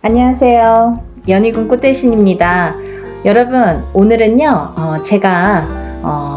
안녕하세요. 연희군 꽃대신입니다. 여러분, 오늘은요, 제가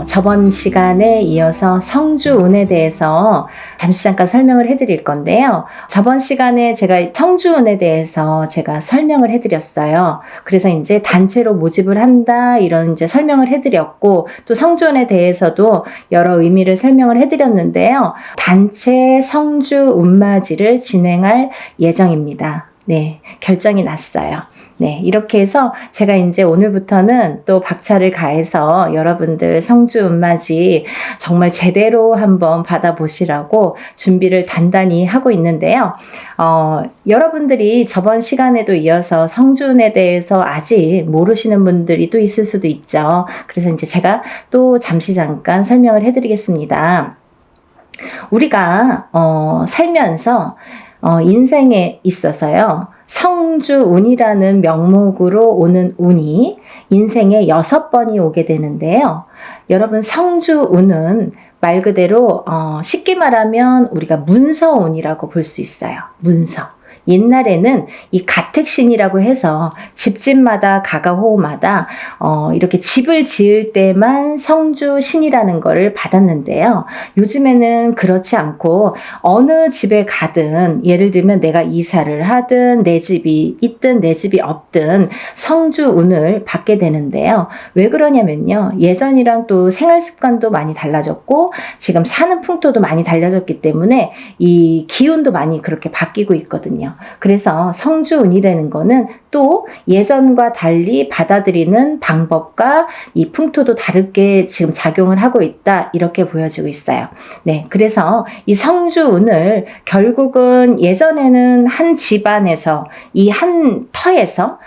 저번 시간에 이어서 성주운에 대해서 잠깐 설명을 해드릴 건데요. 저번 시간에 제가 성주운에 대해서 제가 설명을 해드렸어요. 그래서 이제 단체로 모집을 한다 이런 이제 설명을 해드렸고, 또 성주운에 대해서도 여러 의미를 설명을 해드렸는데요. 단체 성주운맞이를 진행할 예정입니다. 네, 결정이 났어요. 네, 이렇게 해서 제가 이제 오늘부터는 또 박차를 가해서 여러분들 성주운맞이 정말 제대로 한번 받아보시라고 준비를 단단히 하고 있는데요. 여러분들이 저번 시간에도 이어서 성주운에 대해서 아직 모르시는 분들이 또 있을 수도 있죠. 그래서 이제 제가 또 잠깐 설명을 해드리겠습니다. 우리가 살면서 인생에 있어서요, 성주운이라는 명목으로 오는 운이 인생에 6번이 오게 되는데요. 여러분, 성주운은 말 그대로 쉽게 말하면 우리가 문서운이라고 볼 수 있어요. 문서. 옛날에는 이 가택신이라고 해서 집집마다 가가호호마다 이렇게 집을 지을 때만 성주신이라는 거를 받았는데요. 요즘에는 그렇지 않고 어느 집에 가든, 예를 들면 내가 이사를 하든 내 집이 있든 내 집이 없든 성주운을 받게 되는데요. 왜 그러냐면요, 예전이랑 또 생활 습관도 많이 달라졌고 지금 사는 풍토도 많이 달라졌기 때문에 이 기운도 많이 그렇게 바뀌고 있거든요. 그래서 성주운이라는 거는 또 예전과 달리 받아들이는 방법과 이 풍토도 다르게 지금 작용을 하고 있다, 이렇게 보여지고 있어요. 네, 그래서 이 성주운을 결국은 예전에는 한 집안에서 이 한 터에서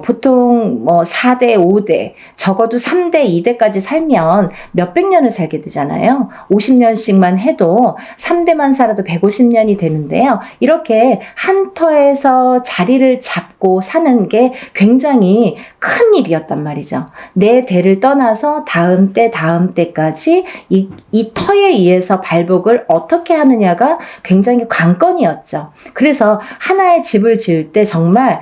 보통 뭐 4대, 5대, 적어도 3대, 2대까지 살면 몇백 년을 살게 되잖아요. 50년씩만 해도 3대만 살아도 150년이 되는데요. 이렇게 한 터에서 자리를 잡고 사는 게 굉장히 큰 일이었단 말이죠. 내 대를 떠나서 다음 때까지 이 터에 의해서 발복을 어떻게 하느냐가 굉장히 관건이었죠. 그래서 하나의 집을 지을 때 정말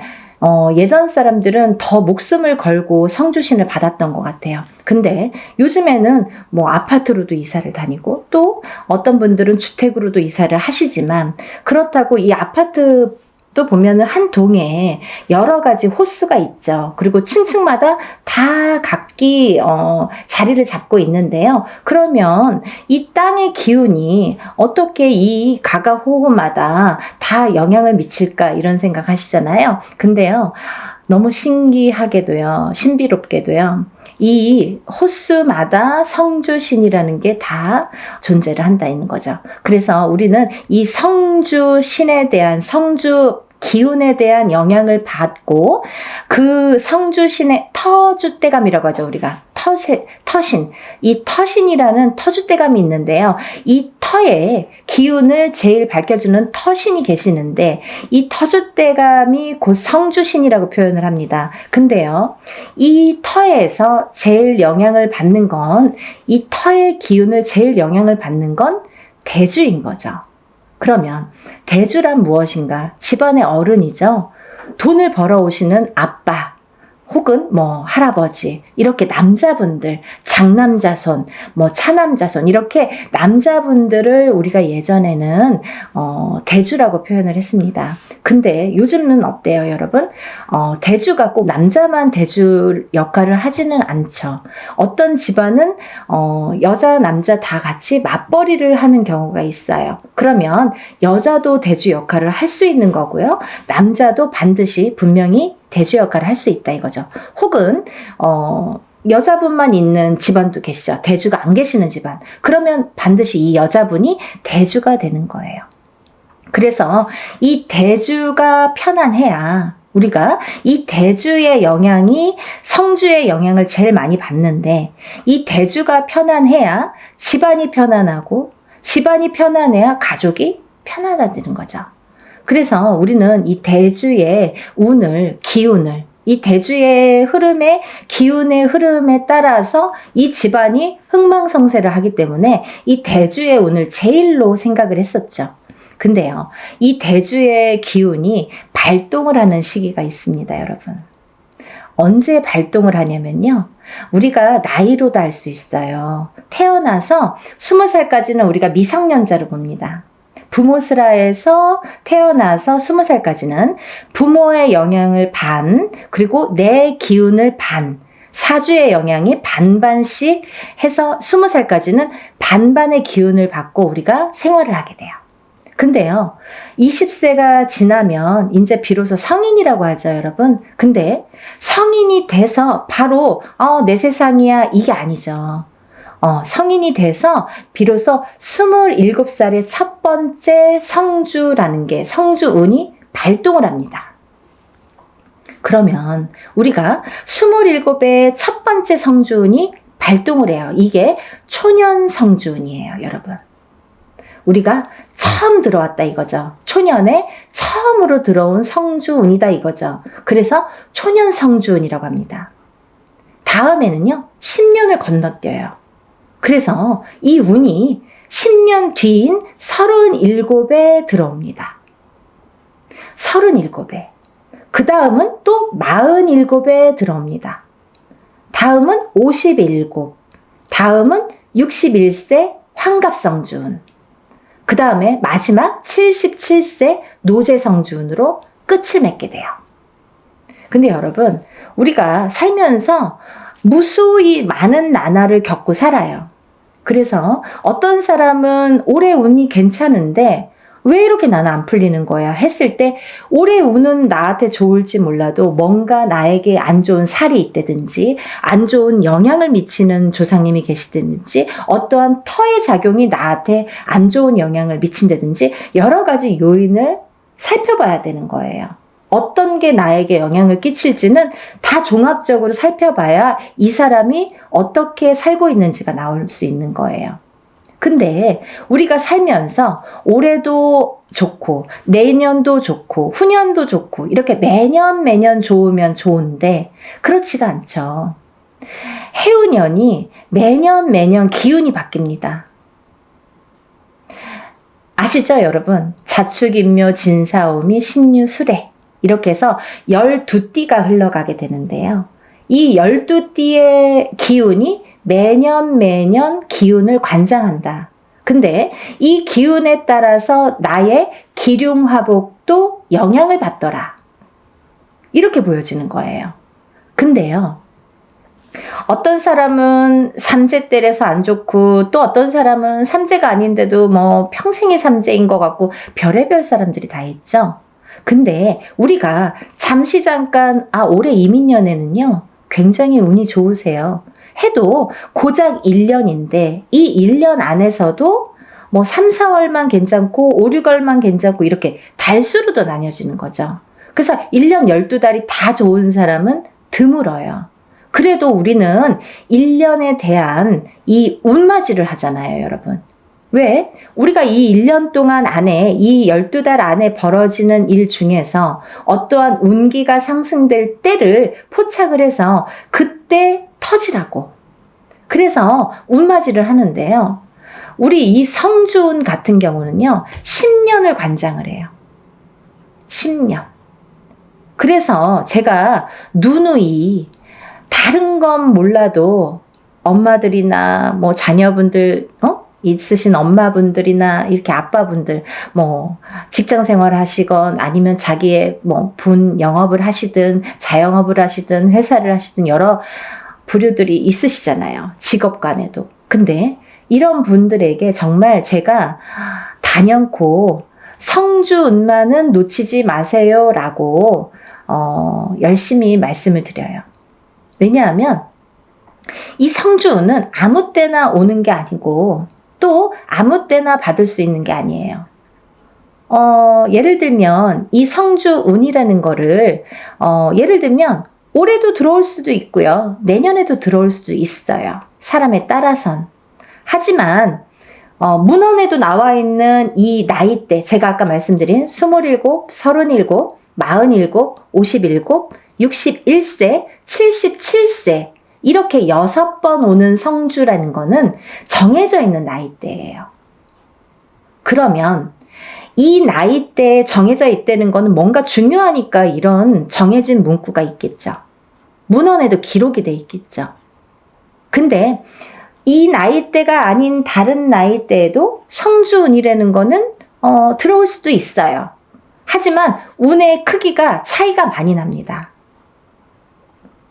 예전 사람들은 더 목숨을 걸고 성주신을 받았던 것 같아요. 근데 요즘에는 뭐 아파트로도 이사를 다니고 또 어떤 분들은 주택으로도 이사를 하시지만, 그렇다고 이 아파트 또 보면은 한 동에 여러 가지 호수가 있죠. 그리고 층층마다 다 각기 자리를 잡고 있는데요. 그러면 이 땅의 기운이 어떻게 이 가가호호마다 다 영향을 미칠까, 이런 생각 하시잖아요. 근데요, 너무 신기하게도요, 신비롭게도요, 이 호수마다 성주신이라는 게 다 존재를 한다는 거죠. 그래서 우리는 이 성주신에 대한, 성주 기운에 대한 영향을 받고 그 성주신의 터줏대감이라고 하죠. 우리가 터신, 이 터신이라는 터줏대감이 있는데요. 이 터의 기운을 제일 밝혀주는 터신이 계시는데 이 터줏대감이 곧 성주신이라고 표현을 합니다. 근데요, 이 터에서 제일 영향을 받는 건, 이 터의 기운을 제일 영향을 받는 건 대주인 거죠. 그러면 대주란 무엇인가? 집안의 어른이죠. 돈을 벌어오시는 아빠 혹은 뭐 할아버지, 이렇게 남자분들, 장남자손, 뭐 차남자손, 이렇게 남자분들을 우리가 예전에는 대주라고 표현을 했습니다. 근데 요즘은 어때요, 여러분? 대주가 꼭 남자만 대주 역할을 하지는 않죠. 어떤 집안은 여자, 남자 다 같이 맞벌이를 하는 경우가 있어요. 그러면 여자도 대주 역할을 할 수 있는 거고요. 남자도 반드시 분명히 대주 역할을 할 수 있다, 이거죠. 혹은 여자분만 있는 집안도 계시죠. 대주가 안 계시는 집안. 그러면 반드시 이 여자분이 대주가 되는 거예요. 그래서 이 대주가 편안해야 우리가 이 대주의 영향이 성주의 영향을 제일 많이 받는데, 이 대주가 편안해야 집안이 편안하고, 집안이 편안해야 가족이 편안해지는 거죠. 그래서 우리는 이 대주의 운을, 기운을, 이 대주의 흐름에, 기운의 흐름에 따라서 이 집안이 흥망성쇠를 하기 때문에 이 대주의 운을 제일로 생각을 했었죠. 근데요, 이 대주의 기운이 발동을 하는 시기가 있습니다, 여러분. 언제 발동을 하냐면요. 우리가 나이로도 알 수 있어요. 태어나서 20살까지는 우리가 미성년자로 봅니다. 부모스라에서 태어나서 20살까지는 부모의 영향을 반, 그리고 내 기운을 반, 사주의 영향이 반반씩 해서 20살까지는 반반의 기운을 받고 우리가 생활을 하게 돼요. 근데요, 20세가 지나면 이제 비로소 성인이라고 하죠, 여러분. 근데 성인이 돼서 바로 내 세상이야 이게 아니죠. 성인이 돼서 비로소 27살의 첫 번째 성주라는 게 성주운이 발동을 합니다. 그러면 우리가 27의 첫 번째 성주운이 발동을 해요. 이게 초년 성주운이에요, 여러분. 우리가 처음 들어왔다 이거죠. 초년에 처음으로 들어온 성주운이다 이거죠. 그래서 초년 성주운이라고 합니다. 다음에는요, 10년을 건너뛰어요. 그래서 이 운이 10년 뒤인 37에 들어옵니다. 37에. 그 다음은 또 47에 들어옵니다. 다음은 57, 다음은 61세 환갑성주운, 그 다음에 마지막 77세 노제성주운으로 끝을 맺게 돼요. 근데 여러분, 우리가 살면서 무수히 많은 나날을 겪고 살아요. 그래서 어떤 사람은 올해 운이 괜찮은데 왜 이렇게 나는 안 풀리는 거야 했을 때 올해 운은 나한테 좋을지 몰라도 뭔가 나에게 안 좋은 살이 있다든지 안 좋은 영향을 미치는 조상님이 계시다든지 어떠한 터의 작용이 나한테 안 좋은 영향을 미친다든지 여러 가지 요인을 살펴봐야 되는 거예요. 어떤 게 나에게 영향을 끼칠지는 다 종합적으로 살펴봐야 이 사람이 어떻게 살고 있는지가 나올 수 있는 거예요. 근데 우리가 살면서 올해도 좋고 내년도 좋고 후년도 좋고 이렇게 매년 좋으면 좋은데 그렇지가 않죠. 해운년이 매년 기운이 바뀝니다. 아시죠, 여러분? 자축인묘 진사오미 신유술해 이렇게 해서 12띠가 흘러가게 되는데요. 이 12띠의 기운이 매년 기운을 관장한다. 근데 이 기운에 따라서 나의 기륭화복도 영향을 받더라. 이렇게 보여지는 거예요. 근데요, 어떤 사람은 삼재때려서 안 좋고 또 어떤 사람은 삼재가 아닌데도 뭐 평생이 삼재인 것 같고 별의별 사람들이 다 있죠. 근데 우리가 잠시 잠깐 올해 이민년에는요 굉장히 운이 좋으세요 해도 고작 1년인데 이 1년 안에서도 뭐 3, 4월만 괜찮고 5, 6월만 괜찮고 이렇게 달수로도 나뉘어지는 거죠. 그래서 1년 12달이 다 좋은 사람은 드물어요. 그래도 우리는 1년에 대한 이 운맞이를 하잖아요, 여러분. 왜? 우리가 이 1년 동안 안에 이 12달 안에 벌어지는 일 중에서 어떠한 운기가 상승될 때를 포착을 해서 그때 터지라고. 그래서 운맞이를 하는데요. 우리 이 성주운 같은 경우는요. 10년을 관장을 해요. 10년. 그래서 제가 누누이 다른 건 몰라도 엄마들이나 뭐 자녀분들 있으신 엄마분들이나 이렇게 아빠분들 뭐 직장 생활 하시건 아니면 자기의 뭐 본 영업을 하시든 자영업을 하시든 회사를 하시든 여러 부류들이 있으시잖아요. 직업 간에도. 근데 이런 분들에게 정말 제가 단연코 성주운만은 놓치지 마세요 라고 열심히 말씀을 드려요. 왜냐하면 이 성주운은 아무 때나 오는 게 아니고 또 아무 때나 받을 수 있는 게 아니에요. 예를 들면 이 성주운이라는 거를 예를 들면 올해도 들어올 수도 있고요. 내년에도 들어올 수도 있어요. 사람에 따라선. 하지만 문헌에도 나와 있는 이 나이대 제가 아까 말씀드린 27, 37, 47, 57, 61세, 77세 이렇게 6번 오는 성주라는 거는 정해져 있는 나이대예요. 그러면 이 나이대에 정해져 있다는 거는 뭔가 중요하니까 이런 정해진 문구가 있겠죠. 문헌에도 기록이 돼 있겠죠. 근데 이 나이대가 아닌 다른 나이대에도 성주운이라는 거는 들어올 수도 있어요. 하지만 운의 크기가 차이가 많이 납니다.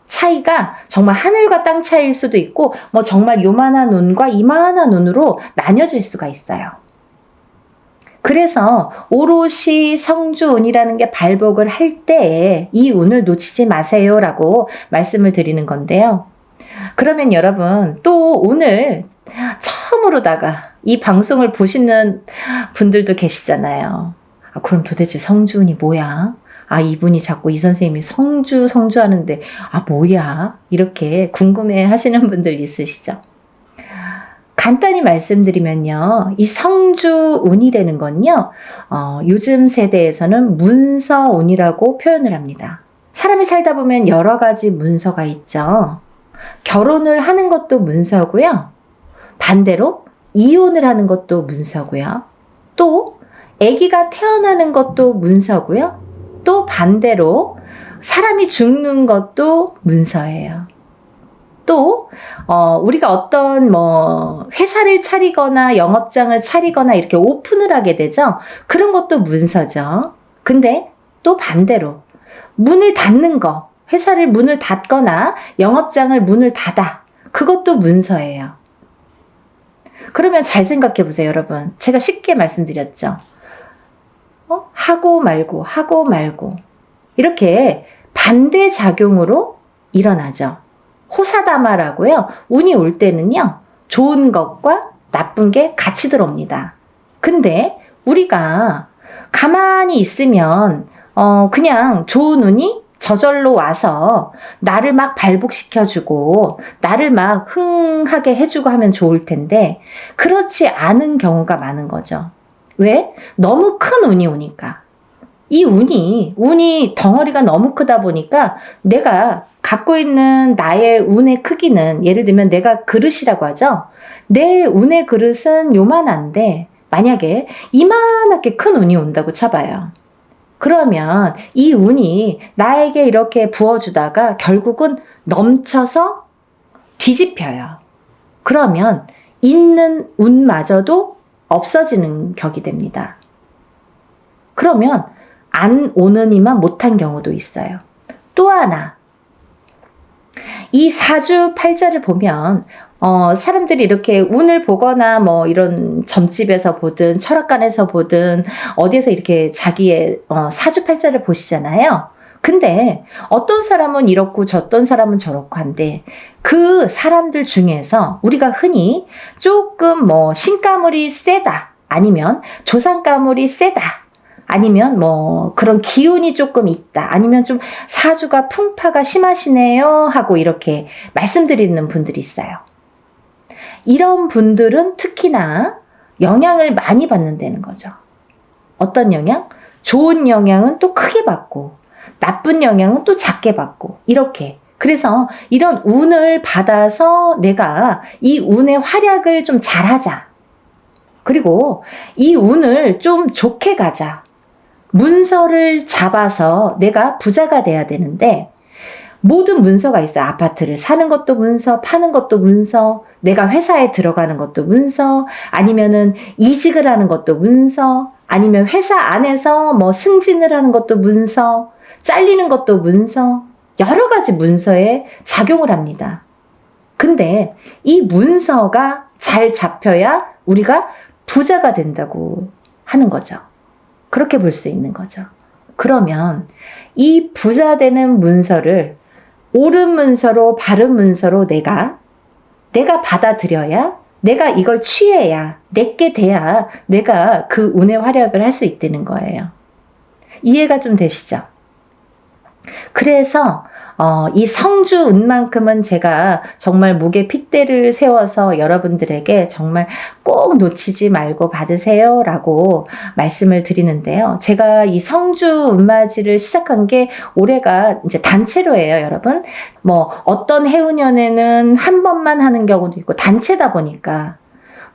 차이가 정말 하늘과 땅 차이일 수도 있고 뭐 정말 요만한 운과 이만한 운으로 나뉘어질 수가 있어요. 그래서 오롯이 성주운이라는 게 발복을 할 때에 이 운을 놓치지 마세요라고 말씀을 드리는 건데요. 그러면 여러분 또 오늘 처음으로다가 이 방송을 보시는 분들도 계시잖아요. 그럼 도대체 성주운이 뭐야? 이분이 자꾸 이 선생님이 성주 하는데 뭐야? 이렇게 궁금해 하시는 분들 있으시죠? 간단히 말씀드리면요. 이 성주운이라는 건요. 요즘 세대에서는 문서운이라고 표현을 합니다. 사람이 살다 보면 여러 가지 문서가 있죠. 결혼을 하는 것도 문서고요. 반대로 이혼을 하는 것도 문서고요. 또 아기가 태어나는 것도 문서고요. 또 반대로 사람이 죽는 것도 문서예요. 또 우리가 어떤 회사를 차리거나 영업장을 차리거나 이렇게 오픈을 하게 되죠. 그런 것도 문서죠. 근데 또 반대로 문을 닫는 거, 회사를 문을 닫거나 영업장을 문을 닫아. 그것도 문서예요. 그러면 잘 생각해 보세요, 여러분. 제가 쉽게 말씀드렸죠. 하고 말고 이렇게 반대작용으로 일어나죠. 호사다마라고요. 운이 올 때는요. 좋은 것과 나쁜 게 같이 들어옵니다. 근데 우리가 가만히 있으면 그냥 좋은 운이 저절로 와서 나를 막 발복시켜주고 나를 막 흥하게 해주고 하면 좋을 텐데 그렇지 않은 경우가 많은 거죠. 왜? 너무 큰 운이 오니까. 이 운이 덩어리가 너무 크다 보니까 내가 갖고 있는 나의 운의 크기는 예를 들면 내가 그릇이라고 하죠. 내 운의 그릇은 요만한데 만약에 이만하게 큰 운이 온다고 쳐봐요. 그러면 이 운이 나에게 이렇게 부어주다가 결국은 넘쳐서 뒤집혀요. 그러면 있는 운마저도 없어지는 격이 됩니다. 그러면 안 오느니만 못한 경우도 있어요. 또 하나, 이 사주팔자를 보면 사람들이 이렇게 운을 보거나 이런 점집에서 보든 철학관에서 보든 어디에서 이렇게 자기의 사주팔자를 보시잖아요. 근데 어떤 사람은 이렇고 어떤 사람은 저렇고 한데 그 사람들 중에서 우리가 흔히 조금 신가물이 세다 아니면 조상가물이 세다 아니면 그런 기운이 조금 있다 아니면 좀 사주가 풍파가 심하시네요 하고 이렇게 말씀드리는 분들이 있어요. 이런 분들은 특히나 영향을 많이 받는다는 거죠. 어떤 영향? 좋은 영향은 또 크게 받고 나쁜 영향은 또 작게 받고 이렇게. 그래서 이런 운을 받아서 내가 이 운의 활약을 좀 잘하자. 그리고 이 운을 좀 좋게 가자. 문서를 잡아서 내가 부자가 돼야 되는데 모든 문서가 있어요. 아파트를 사는 것도 문서, 파는 것도 문서, 내가 회사에 들어가는 것도 문서, 아니면은 이직을 하는 것도 문서, 아니면 회사 안에서 승진을 하는 것도 문서, 잘리는 것도 문서, 여러 가지 문서에 작용을 합니다. 근데 이 문서가 잘 잡혀야 우리가 부자가 된다고 하는 거죠. 그렇게 볼 수 있는 거죠. 그러면 이 부자 되는 문서를 옳은 문서로 바른 문서로 내가 받아들여야 내가 이걸 취해야 내게 돼야 내가 그 운의 활약을 할 수 있다는 거예요. 이해가 좀 되시죠? 그래서 이 성주운만큼은 제가 정말 목에 핏대를 세워서 여러분들에게 정말 꼭 놓치지 말고 받으세요 라고 말씀을 드리는데요. 제가 이 성주운맞이를 시작한 게 올해가 이제 단체로 해요, 여러분. 어떤 해운년에는 한 번만 하는 경우도 있고 단체다 보니까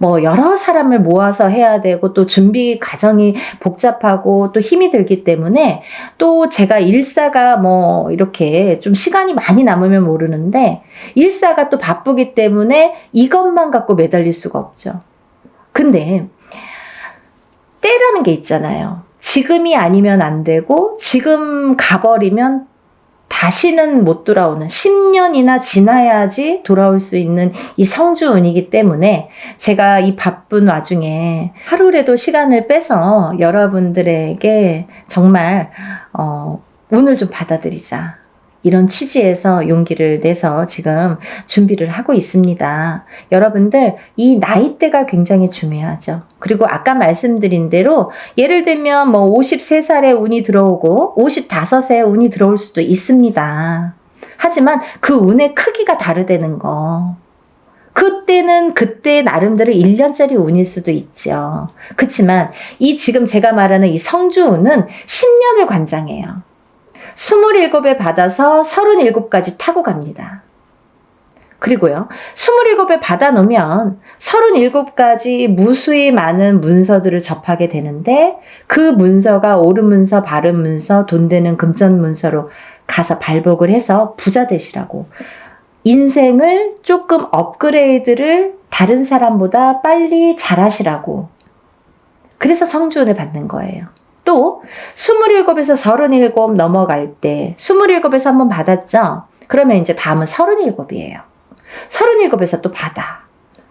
뭐 여러 사람을 모아서 해야 되고 또 준비 과정이 복잡하고 또 힘이 들기 때문에 또 제가 일사가 뭐 이렇게 좀 시간이 많이 남으면 모르는데 일사가 또 바쁘기 때문에 이것만 갖고 매달릴 수가 없죠. 근데 때라는 게 있잖아요. 지금이 아니면 안 되고 지금 가버리면 다시는 못 돌아오는 10년이나 지나야지 돌아올 수 있는 이 성주운이기 때문에 제가 이 바쁜 와중에 하루라도 시간을 빼서 여러분들에게 정말 운을 좀 받아들이자. 이런 취지에서 용기를 내서 지금 준비를 하고 있습니다. 여러분들 이 나이대가 굉장히 중요하죠. 그리고 아까 말씀드린 대로 예를 들면 뭐 53살에 운이 들어오고 55세에 운이 들어올 수도 있습니다. 하지만 그 운의 크기가 다르다는 거. 그때는 그때 나름대로 1년짜리 운일 수도 있죠. 그렇지만 이 지금 제가 말하는 이 성주운은 10년을 관장해요. 27에 받아서 37까지 타고 갑니다. 그리고요, 27에 받아 놓으면 37까지 무수히 많은 문서들을 접하게 되는데 그 문서가 옳은 문서, 바른 문서, 돈 되는 금전 문서로 가서 발복을 해서 부자 되시라고. 인생을 조금 업그레이드를 다른 사람보다 빨리 잘하시라고. 그래서 성주운을 받는 거예요. 또 27에서 37 넘어갈 때 27에서 한번 받았죠? 그러면 이제 다음은 37이에요. 37에서 또 받아.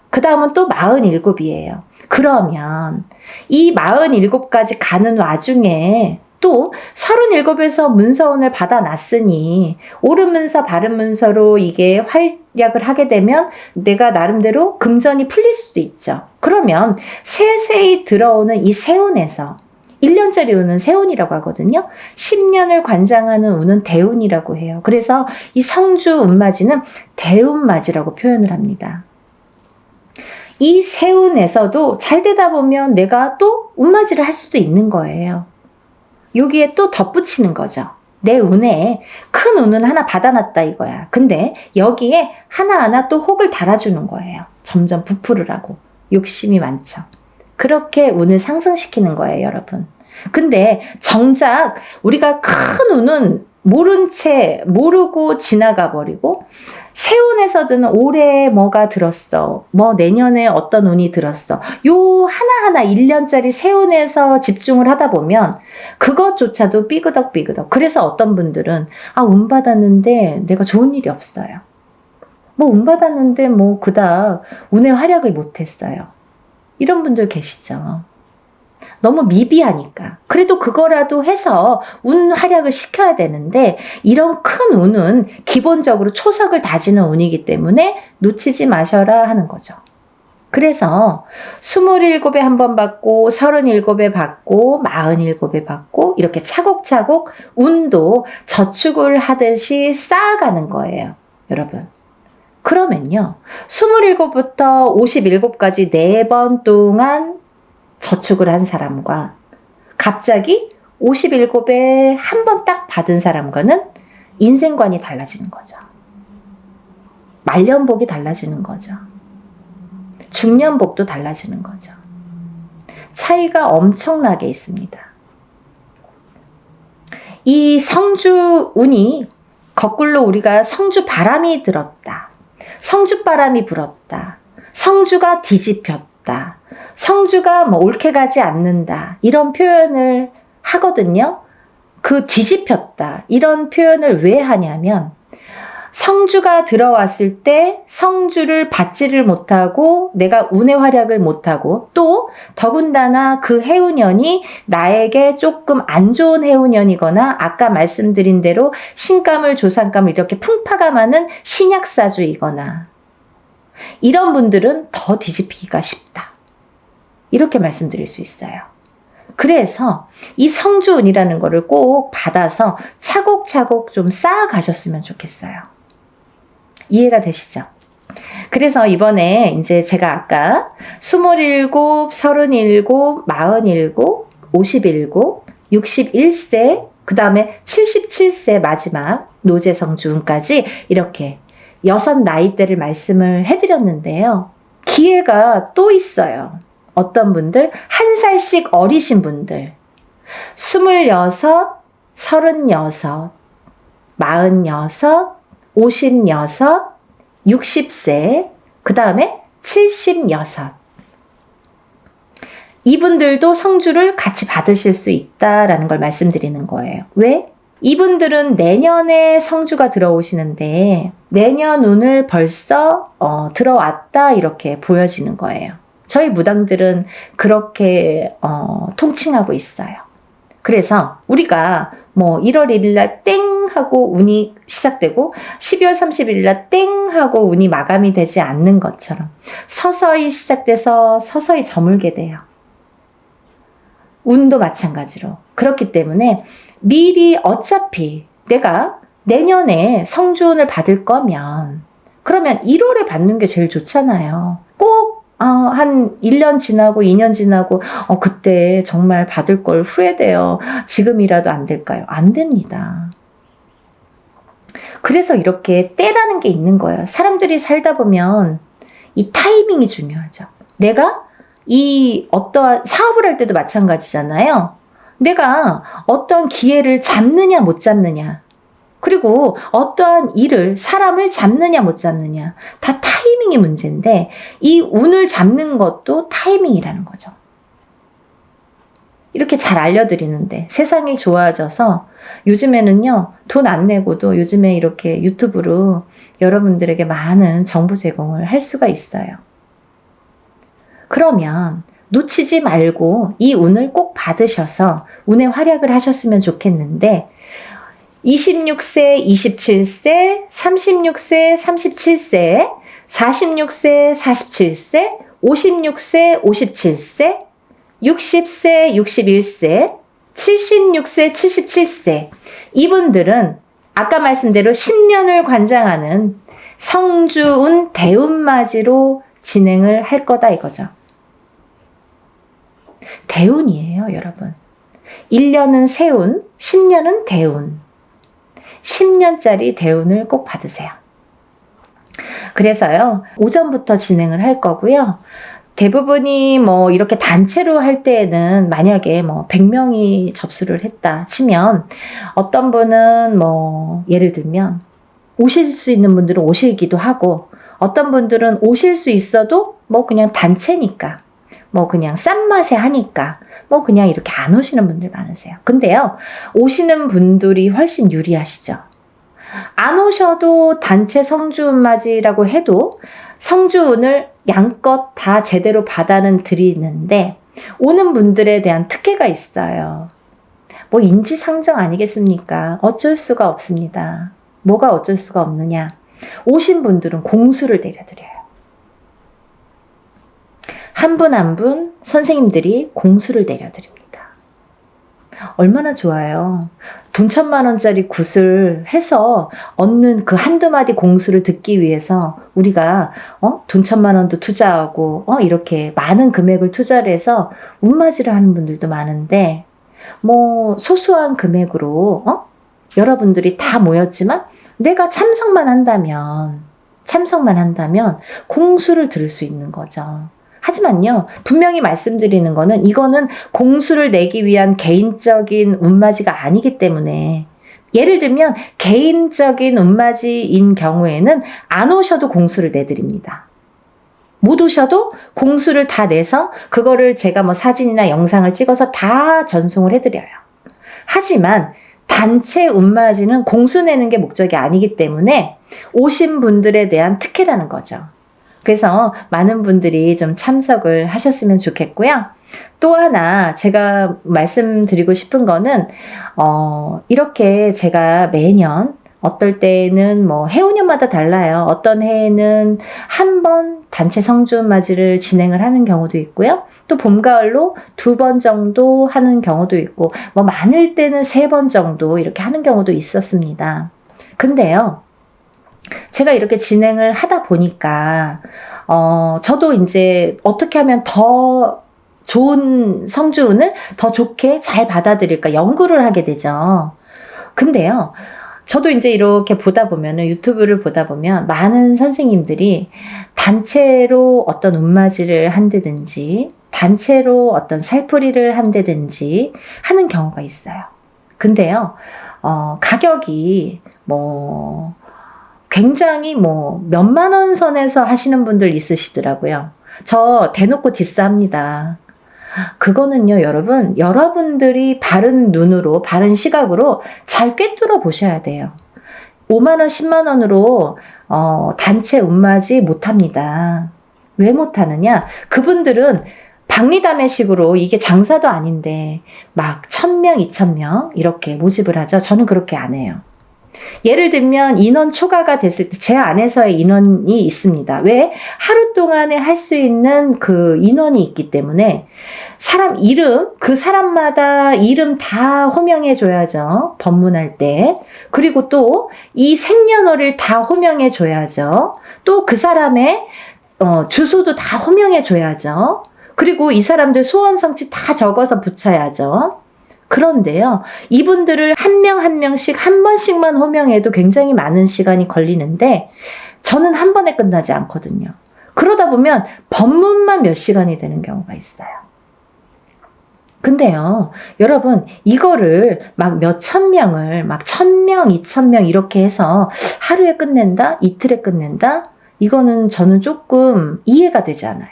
그 다음은 또 47이에요. 그러면 이 47까지 가는 와중에 또 37에서 문서운을 받아놨으니 옳은 문서 바른 문서로 이게 활약을 하게 되면 내가 나름대로 금전이 풀릴 수도 있죠. 그러면 세세히 들어오는 이 세운에서 1년짜리 운은 세운이라고 하거든요. 10년을 관장하는 운은 대운이라고 해요. 그래서 이 성주 운맞이는 대운맞이라고 표현을 합니다. 이 세운에서도 잘 되다 보면 내가 또 운맞이를 할 수도 있는 거예요. 여기에 또 덧붙이는 거죠. 내 운에 큰 운은 하나 받아놨다 이거야. 근데 여기에 하나하나 또 혹을 달아주는 거예요. 점점 부풀으라고. 욕심이 많죠. 그렇게 운을 상승시키는 거예요, 여러분. 근데 정작 우리가 큰 운은 모른 채 모르고 지나가 버리고 세운에서든 올해 뭐가 들었어, 뭐 내년에 어떤 운이 들었어, 요 하나하나 1년짜리 세운에서 집중을 하다 보면 그것조차도 삐그덕삐그덕. 그래서 어떤 분들은 운 받았는데 내가 좋은 일이 없어요. 뭐 운 받았는데 뭐 그닥 운의 활약을 못했어요. 이런 분들 계시죠. 너무 미비하니까. 그래도 그거라도 해서 운 활약을 시켜야 되는데 이런 큰 운은 기본적으로 초석을 다지는 운이기 때문에 놓치지 마셔라 하는 거죠. 그래서 27에 한 번 받고 37에 받고 47에 받고 이렇게 차곡차곡 운도 저축을 하듯이 쌓아가는 거예요. 여러분. 그러면요, 27부터 57까지 4번 동안 저축을 한 사람과 갑자기 57에 한 번 딱 받은 사람과는 인생관이 달라지는 거죠. 말년복이 달라지는 거죠. 중년복도 달라지는 거죠. 차이가 엄청나게 있습니다. 이 성주운이 거꾸로 우리가 성주바람이 들었다, 성주바람이 불었다, 성주가 뒤집혔다, 성주가 뭐 옳게 가지 않는다, 이런 표현을 하거든요. 그 뒤집혔다 이런 표현을 왜 하냐면 성주가 들어왔을 때 성주를 받지를 못하고 내가 운의 활약을 못하고 또 더군다나 그 해운년이 나에게 조금 안 좋은 해운년이거나 아까 말씀드린 대로 신감을 조상감을 이렇게 풍파가 많은 신약사주이거나 이런 분들은 더 뒤집히기가 쉽다. 이렇게 말씀드릴 수 있어요. 그래서 이 성주운이라는 거를 꼭 받아서 차곡차곡 좀 쌓아가셨으면 좋겠어요. 이해가 되시죠? 그래서 이번에 이제 제가 아까 27, 37, 47, 57, 61세, 그 다음에 77세 마지막 노재성주운까지 이렇게 6 나이대를 말씀을 해드렸는데요. 기회가 또 있어요. 어떤 분들, 1살씩 어리신 분들, 26, 36, 46, 56, 60세, 그 다음에 76. 이분들도 성주를 같이 받으실 수 있다라는 걸 말씀드리는 거예요. 왜? 이분들은 내년에 성주가 들어오시는데 내년 운을 벌써 들어왔다 이렇게 보여지는 거예요. 저희 무당들은 그렇게 통칭하고 있어요. 그래서 우리가 뭐 1월 1일 날 땡 하고 운이 시작되고 12월 30일 날 땡 하고 운이 마감이 되지 않는 것처럼 서서히 시작돼서 서서히 저물게 돼요. 운도 마찬가지로. 그렇기 때문에 미리 어차피 내가 내년에 성주운을 받을 거면 그러면 1월에 받는 게 제일 좋잖아요. 꼭 한 1년 지나고 2년 지나고 그때 정말 받을 걸 후회돼요. 지금이라도 안 될까요? 안 됩니다. 그래서 이렇게 때라는 게 있는 거예요. 사람들이 살다 보면 이 타이밍이 중요하죠. 내가 이 어떠한 사업을 할 때도 마찬가지잖아요. 내가 어떤 기회를 잡느냐 못 잡느냐, 그리고 어떠한 일을 사람을 잡느냐 못 잡느냐, 다 타이밍이 문제인데 이 운을 잡는 것도 타이밍이라는 거죠. 이렇게 잘 알려드리는데 세상이 좋아져서 요즘에는요, 돈 안 내고도 요즘에 이렇게 유튜브로 여러분들에게 많은 정보 제공을 할 수가 있어요. 그러면 놓치지 말고 이 운을 꼭 받으셔서 운의 활약을 하셨으면 좋겠는데 26세, 27세, 36세, 37세, 46세, 47세, 56세, 57세, 60세, 61세, 76세, 77세 이분들은 아까 말씀대로 10년을 관장하는 성주운 대운맞이로 진행을 할 거다 이거죠. 대운이에요, 여러분. 1년은 세운, 10년은 대운. 10년짜리 대운을 꼭 받으세요. 그래서요, 오전부터 진행을 할 거고요. 대부분이 뭐 이렇게 단체로 할 때에는 만약에 뭐 100명이 접수를 했다 치면 어떤 분은 뭐 예를 들면 오실 수 있는 분들은 오시기도 하고 어떤 분들은 오실 수 있어도 뭐 그냥 단체니까 뭐 그냥 싼 맛에 하니까 뭐 그냥 이렇게 안 오시는 분들 많으세요. 근데요, 오시는 분들이 훨씬 유리하시죠. 안 오셔도 단체 성주운맞이라고 해도 성주운을 양껏 다 제대로 받아는 드리는데 오는 분들에 대한 특혜가 있어요. 뭐 인지상정 아니겠습니까? 어쩔 수가 없습니다. 뭐가 어쩔 수가 없느냐? 오신 분들은 공수를 내려드려요. 한 분 한 분 선생님들이 공수를 내려드립니다. 얼마나 좋아요. 돈 1,000만 원짜리 굿을 해서 얻는 그 한두 마디 공수를 듣기 위해서 우리가 돈 1,000만 원도 투자하고 이렇게 많은 금액을 투자를 해서 운맞이를 하는 분들도 많은데 뭐 소소한 금액으로 여러분들이 다 모였지만 내가 참석만 한다면 공수를 들을 수 있는 거죠. 하지만요, 분명히 말씀드리는 거는 이거는 공수를 내기 위한 개인적인 운맞이가 아니기 때문에 예를 들면 개인적인 운맞이인 경우에는 안 오셔도 공수를 내드립니다. 못 오셔도 공수를 다 내서 그거를 제가 뭐 사진이나 영상을 찍어서 다 전송을 해드려요. 하지만 단체 운맞이는 공수 내는 게 목적이 아니기 때문에 오신 분들에 대한 특혜라는 거죠. 그래서 많은 분들이 좀 참석을 하셨으면 좋겠고요. 또 하나 제가 말씀드리고 싶은 거는 이렇게 제가 매년 어떨 때는 뭐 해운년마다 달라요. 어떤 해에는 한 번 단체 성주운맞이를 진행을 하는 경우도 있고요. 또 봄, 가을로 2번 정도 하는 경우도 있고 뭐 많을 때는 3번 정도 이렇게 하는 경우도 있었습니다. 근데요, 제가 이렇게 진행을 하다 보니까 저도 이제 어떻게 하면 더 좋은 성주운을 더 좋게 잘 받아들일까 연구를 하게 되죠. 근데요, 저도 이제 이렇게 보다 보면은, 유튜브를 보다 보면 많은 선생님들이 단체로 어떤 운맞이를 한다든지 단체로 어떤 살풀이를 한다든지 하는 경우가 있어요. 근데요, 가격이 뭐 굉장히 뭐 몇만 원 선에서 하시는 분들 있으시더라고요. 저 대놓고 디스합니다. 그거는요, 여러분, 여러분들이 바른 눈으로, 바른 시각으로 잘 꿰뚫어 보셔야 돼요. 5만 원, 10만 원으로 단체 운맞이 못합니다. 왜 못하느냐? 그분들은 박리담회식으로, 이게 장사도 아닌데 막 1000명, 2000명 이렇게 모집을 하죠. 저는 그렇게 안 해요. 예를 들면 인원 초과가 됐을 때 제 안에서의 인원이 있습니다. 왜? 하루 동안에 할 수 있는 그 인원이 있기 때문에 사람 이름, 그 사람마다 이름 다 호명해 줘야죠. 법문할 때. 그리고 또 이 생년월일 다 호명해 줘야죠. 또 그 사람의 주소도 다 호명해 줘야죠. 그리고 이 사람들 소원 성취 다 적어서 붙여야죠. 그런데요, 이분들을 한 명 한 명씩 한 번씩만 호명해도 굉장히 많은 시간이 걸리는데 저는 한 번에 끝나지 않거든요. 그러다 보면 법문만 몇 시간이 되는 경우가 있어요. 근데요, 여러분, 이거를 막 몇천 명을 막 1000명, 2000명 이렇게 해서 하루에 끝낸다? 이틀에 끝낸다? 이거는 저는 조금 이해가 되지 않아요.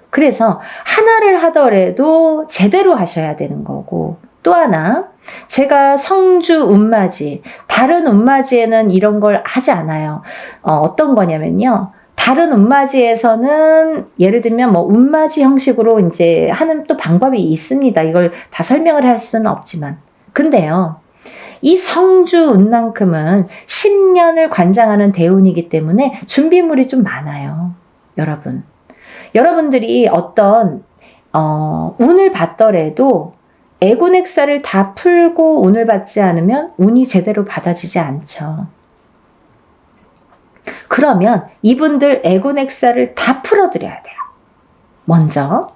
그래서 하나를 하더라도 제대로 하셔야 되는 거고, 또 하나, 제가 성주 운맞이, 다른 운맞이에는 이런 걸 하지 않아요. 어떤 거냐면요, 다른 운맞이에서는 예를 들면 뭐 운맞이 형식으로 이제 하는 또 방법이 있습니다. 이걸 다 설명을 할 수는 없지만. 근데요, 이 성주 운만큼은 10년을 관장하는 대운이기 때문에 준비물이 좀 많아요. 여러분. 여러분들이 어떤 운을 받더라도 애군액사를 다 풀고 운을 받지 않으면 운이 제대로 받아지지 않죠. 그러면 이분들 애군액사를 다 풀어드려야 돼요. 먼저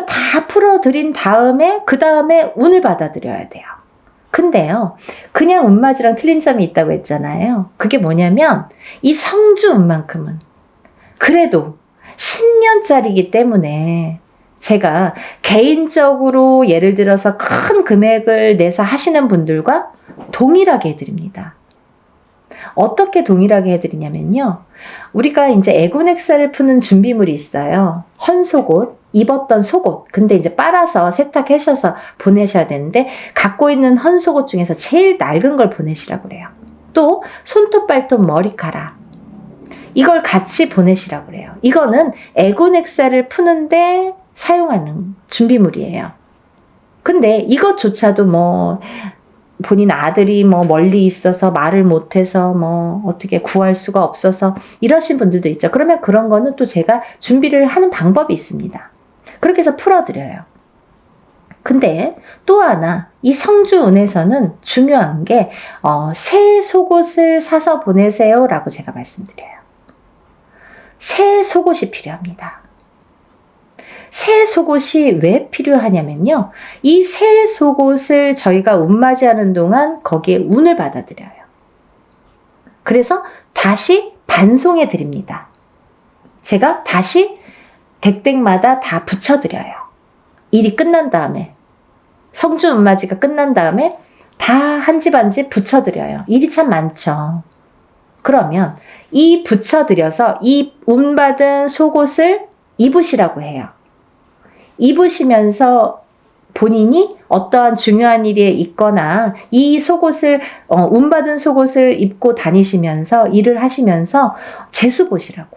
다 풀어드린 다음에 그 다음에 운을 받아들여야 돼요. 근데요, 그냥 운맞이랑 틀린 점이 있다고 했잖아요. 그게 뭐냐면 이 성주 운만큼은 그래도 10년짜리이기 때문에 제가 개인적으로 예를 들어서 큰 금액을 내서 하시는 분들과 동일하게 해드립니다. 어떻게 동일하게 해드리냐면요, 우리가 이제 애군액사를 푸는 준비물이 있어요. 헌속옷, 입었던 속옷. 근데 이제 빨아서 세탁하셔서 보내셔야 되는데 갖고 있는 헌속옷 중에서 제일 낡은 걸 보내시라고 그래요. 또 손톱, 발톱, 머리카락. 이걸 같이 보내시라고 그래요. 이거는 애군액사를 푸는데 사용하는 준비물이에요. 근데 이것조차도 뭐 본인 아들이 뭐 멀리 있어서 말을 못해서 뭐 어떻게 구할 수가 없어서 이러신 분들도 있죠. 그러면 그런 거는 또 제가 준비를 하는 방법이 있습니다. 그렇게 해서 풀어드려요. 근데 또 하나, 이 성주운에서는 중요한 게 새 속옷을 사서 보내세요 라고 제가 말씀드려요. 새 속옷이 필요합니다. 새 속옷이 왜 필요하냐면요, 이 새 속옷을 저희가 운맞이하는 동안 거기에 운을 받아들여요. 그래서 다시 반송해 드립니다. 제가 다시 댁댁마다 다 붙여드려요. 일이 끝난 다음에, 성주 운맞이가 끝난 다음에 다 한 집 한 집 붙여드려요. 일이 참 많죠. 그러면 이 붙여드려서 이 운받은 속옷을 입으시라고 해요. 입으시면서 본인이 어떠한 중요한 일에 있거나 이 속옷을 운받은 속옷을 입고 다니시면서 일을 하시면서 재수 보시라고,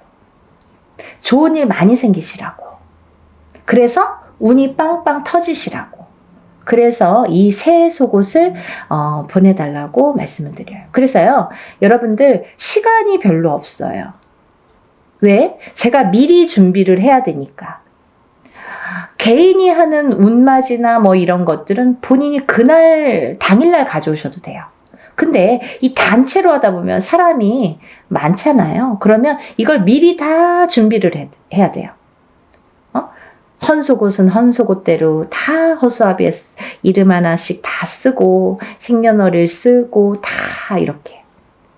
좋은 일 많이 생기시라고, 그래서 운이 빵빵 터지시라고, 그래서 이 새 속옷을 보내달라고 말씀을 드려요. 그래서요, 여러분들 시간이 별로 없어요. 왜? 제가 미리 준비를 해야 되니까. 개인이 하는 운맞이나 뭐 이런 것들은 본인이 그날 당일날 가져오셔도 돼요. 근데 이 단체로 하다 보면 사람이 많잖아요. 그러면 이걸 미리 다 준비를 해야 돼요. 헌속옷은 헌속옷대로 다 허수아비에 이름 하나씩 다 쓰고 생년월일 쓰고 다 다 이렇게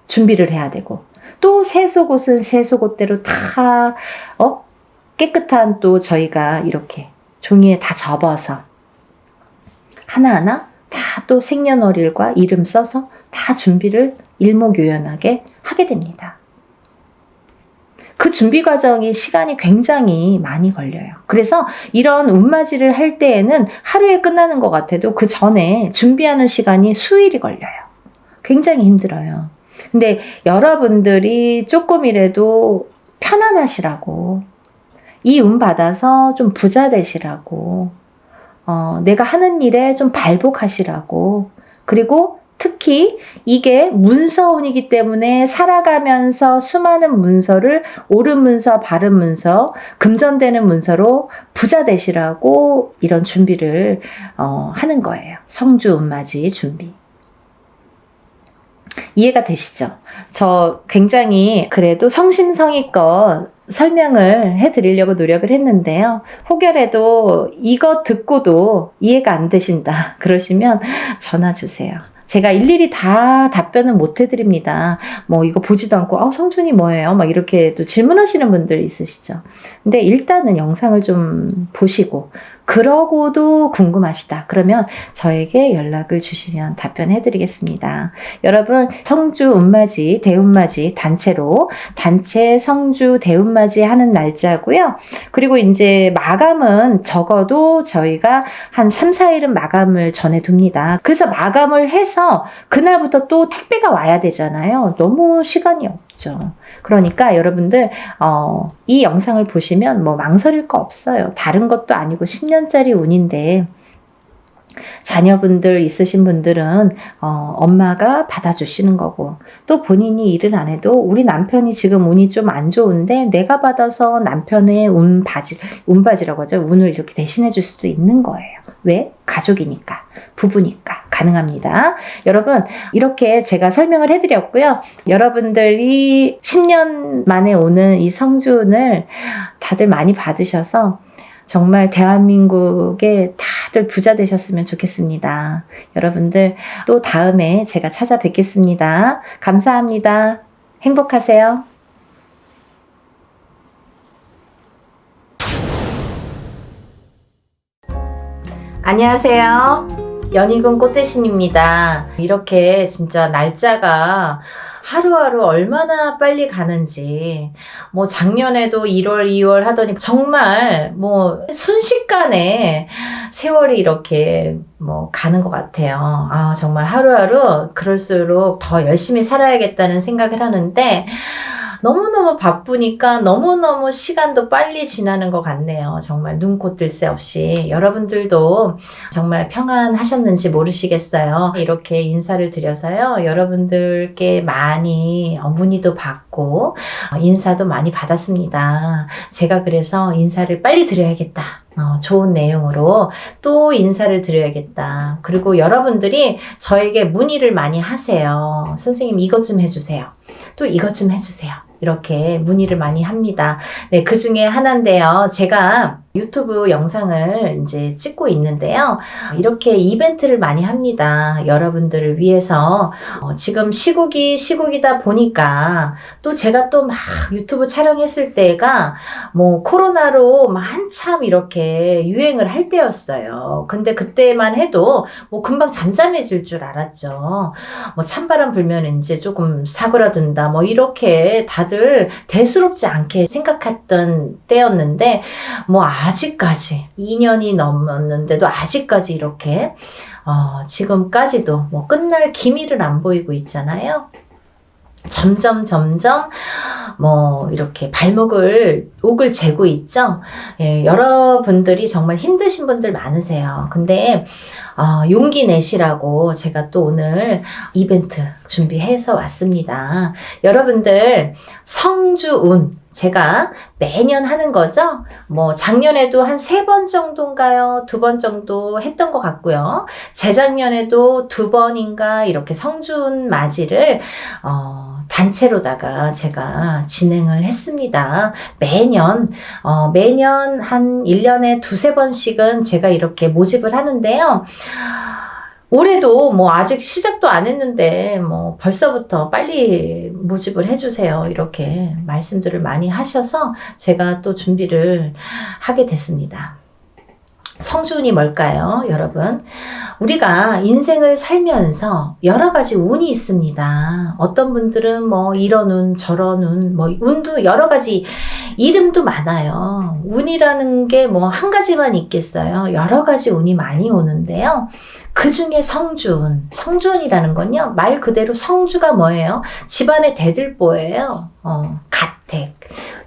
준비를 해야 되고, 또 세속옷은 세속옷대로 다 깨끗한 또 저희가 이렇게 종이에 다 접어서 하나하나 다 또 생년월일과 이름 써서 다 준비를 일목요연하게 하게 됩니다. 그 준비 과정이 시간이 굉장히 많이 걸려요. 그래서 이런 운맞이를 할 때에는 하루에 끝나는 것 같아도 그 전에 준비하는 시간이 수일이 걸려요. 굉장히 힘들어요. 근데 여러분들이 조금이라도 편안하시라고, 이 운 받아서 좀 부자 되시라고, 내가 하는 일에 좀 발복하시라고, 그리고 특히 이게 문서운이기 때문에 살아가면서 수많은 문서를 옳은 문서, 바른 문서, 금전되는 문서로 부자 되시라고 이런 준비를 하는 거예요. 성주 운맞이 준비. 이해가 되시죠? 저 굉장히 그래도 성심성의껏 설명을 해드리려고 노력을 했는데요. 혹여라도 이거 듣고도 이해가 안 되신다 그러시면 전화 주세요. 제가 일일이 다 답변은 못 해드립니다. 뭐 이거 보지도 않고 성준이 뭐예요? 막 이렇게 또 질문하시는 분들 있으시죠. 근데 일단은 영상을 좀 보시고 그러고도 궁금하시다 그러면 저에게 연락을 주시면 답변해 드리겠습니다. 여러분, 성주 운맞이, 대운맞이 단체로 단체 성주 대운맞이 하는 날짜고요. 그리고 이제 마감은 적어도 저희가 한 3, 4일은 마감을 전해둡니다. 그래서 마감을 해서 그날부터 또 택배가 와야 되잖아요. 너무 시간이 없죠. 그러니까 여러분들 이 영상을 보시면 뭐 망설일 거 없어요. 다른 것도 아니고 10년짜리 운인데 자녀분들 있으신 분들은 엄마가 받아주시는 거고, 또 본인이 일을 안 해도 우리 남편이 지금 운이 좀 안 좋은데 내가 받아서 남편의 운바지라고 하죠. 운을 이렇게 대신해 줄 수도 있는 거예요. 왜? 가족이니까, 부부니까 가능합니다. 여러분, 이렇게 제가 설명을 해드렸고요. 여러분들이 10년 만에 오는 이 성주운을 다들 많이 받으셔서 정말 대한민국에 다들 부자 되셨으면 좋겠습니다. 여러분들 또 다음에 제가 찾아뵙겠습니다. 감사합니다. 행복하세요. 안녕하세요. 연희군 꽃대신입니다. 이렇게 진짜 날짜가 하루하루 얼마나 빨리 가는지, 뭐 작년에도 1월, 2월 하더니 정말 뭐 순식간에 세월이 이렇게 뭐 가는 것 같아요. 정말 하루하루 그럴수록 더 열심히 살아야겠다는 생각을 하는데 너무너무 바쁘니까 너무너무 시간도 빨리 지나는 것 같네요. 정말 눈코 뜰 새 없이. 여러분들도 정말 평안하셨는지 모르시겠어요. 이렇게 인사를 드려서요. 여러분들께 많이 문의도 받고 인사도 많이 받았습니다. 제가 그래서 인사를 빨리 드려야겠다. 좋은 내용으로 또 인사를 드려야겠다. 그리고 여러분들이 저에게 문의를 많이 하세요. 선생님 이것 좀 해주세요. 또 이것 좀 해주세요. 이렇게 문의를 많이 합니다. 네, 그 중에 하나인데요. 제가 유튜브 영상을 이제 찍고 있는데요. 이렇게 이벤트를 많이 합니다. 여러분들을 위해서. 지금 시국이다 보니까 또 제가 또 막 유튜브 촬영했을 때가 뭐 코로나로 막 한참 이렇게 유행을 할 때였어요. 근데 그때만 해도 뭐 금방 잠잠해질 줄 알았죠. 뭐 찬바람 불면 이제 조금 사그라든다. 뭐 이렇게 다들 대수롭지 않게 생각했던 때였는데 뭐 아직까지 2년이 넘었는데도 아직까지 이렇게 지금까지도 뭐 끝날 기미를 안 보이고 있잖아요. 점점 뭐 이렇게 옥을 재고 있죠. 예, 여러분들이 정말 힘드신 분들 많으세요. 근데 용기 내시라고 제가 또 오늘 이벤트 준비해서 왔습니다. 여러분들 성주운 제가 매년 하는 거죠. 뭐 작년에도 한 3번 정도인가요? 2번 정도 했던 것 같고요. 재작년에도 2번인가 이렇게 성주운 맞이를 단체로다가 제가 진행을 했습니다. 매년 한 1년에 2-3번씩은 제가 이렇게 모집을 하는데요. 올해도 뭐 아직 시작도 안 했는데 뭐 벌써부터 빨리 모집을 해주세요. 이렇게 말씀들을 많이 하셔서 제가 또 준비를 하게 됐습니다. 성주운이 뭘까요, 여러분? 우리가 인생을 살면서 여러 가지 운이 있습니다. 어떤 분들은 뭐 이런 운, 저런 운, 뭐 운도 여러 가지 이름도 많아요. 운이라는 게 뭐 한 가지만 있겠어요. 여러 가지 운이 많이 오는데요. 그 중에 성주운, 성주운이라는 건요, 말 그대로 성주가 뭐예요? 집안의 대들보예요. 가택.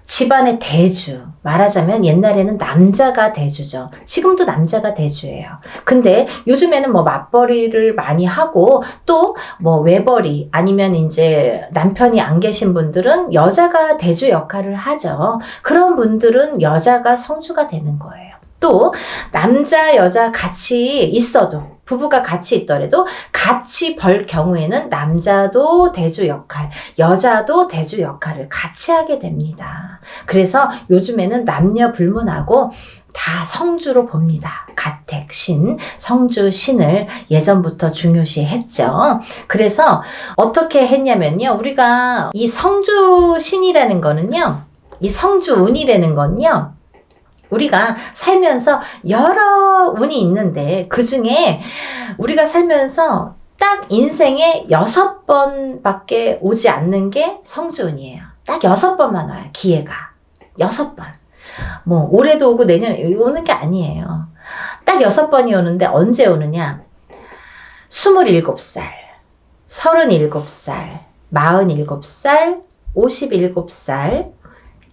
집안의 대주. 말하자면 옛날에는 남자가 대주죠. 지금도 남자가 대주예요. 근데 요즘에는 뭐 맞벌이를 많이 하고 또 뭐 외벌이 아니면 이제 남편이 안 계신 분들은 여자가 대주 역할을 하죠. 그런 분들은 여자가 성주가 되는 거예요. 또 남자 여자 같이 있어도 부부가 같이 있더라도 같이 벌 경우에는 남자도 대주 역할, 여자도 대주 역할을 같이 하게 됩니다. 그래서 요즘에는 남녀 불문하고 다 성주로 봅니다. 가택, 신, 성주, 신을 예전부터 중요시 했죠. 그래서 어떻게 했냐면요. 우리가 이 성주 신이라는 거는요. 이 성주 운이라는 건요. 우리가 살면서 여러 운이 있는데 그 중에 우리가 살면서 딱 인생에 6번밖에 오지 않는 게 성주운이에요. 딱 6번만 와요. 기회가. 6번. 뭐 올해도 오고 내년에 오는 게 아니에요. 딱 6번이 오는데 언제 오느냐? 27살, 37살, 47살, 57살,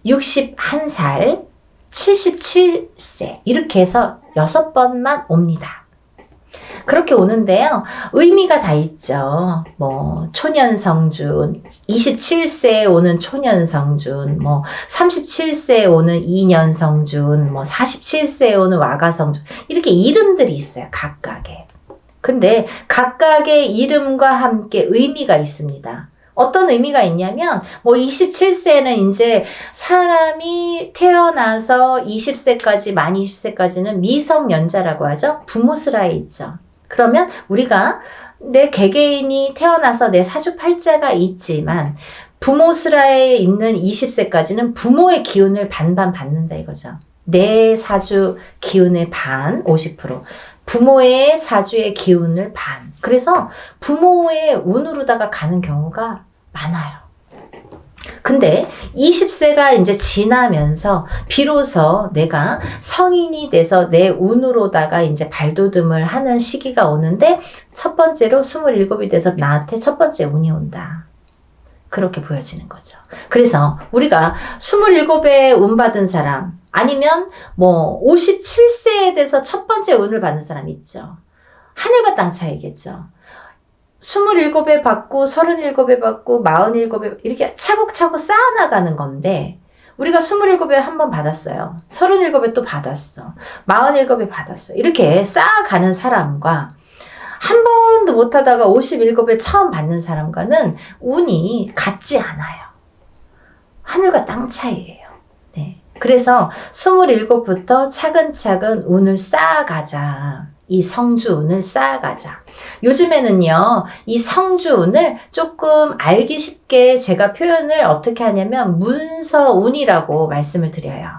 61살, 77세 이렇게 해서 6번만 옵니다. 그렇게 오는데요. 의미가 다 있죠. 뭐 초년성준, 27세에 오는 초년성준, 뭐 37세에 오는 이년성준, 뭐 47세에 오는 와가성준 이렇게 이름들이 있어요. 각각의. 근데 각각의 이름과 함께 의미가 있습니다. 어떤 의미가 있냐면 뭐 27세는 이제 사람이 태어나서 20세까지 만 20세까지는 미성년자라고 하죠. 부모스라에 있죠. 그러면 우리가 내 개개인이 태어나서 내 사주팔자가 있지만 부모스라에 있는 20세까지는 부모의 기운을 반반 받는다 이거죠. 내 사주 기운의 반 50%. 부모의 사주의 기운을 반. 그래서 부모의 운으로다가 가는 경우가 많아요. 근데 20세가 이제 지나면서 비로소 내가 성인이 돼서 내 운으로다가 이제 발돋움을 하는 시기가 오는데 첫 번째로 27이 돼서 나한테 첫 번째 운이 온다. 그렇게 보여지는 거죠. 그래서 우리가 27에 운 받은 사람 아니면 뭐 57세에 돼서 첫 번째 운을 받는 사람 있죠. 하늘과 땅 차이겠죠. 27에 받고 37에 받고 47에 이렇게 차곡차곡 쌓아나가는 건데 우리가 27에 한 번 받았어요. 37에 또 받았어. 47에 받았어. 이렇게 쌓아가는 사람과 한 번도 못하다가 57에 처음 받는 사람과는 운이 같지 않아요. 하늘과 땅 차이예요. 네. 그래서 27부터 차근차근 운을 쌓아가자. 이 성주운을 쌓아가자. 요즘에는요, 이 성주운을 조금 알기 쉽게 제가 표현을 어떻게 하냐면 문서운이라고 말씀을 드려요.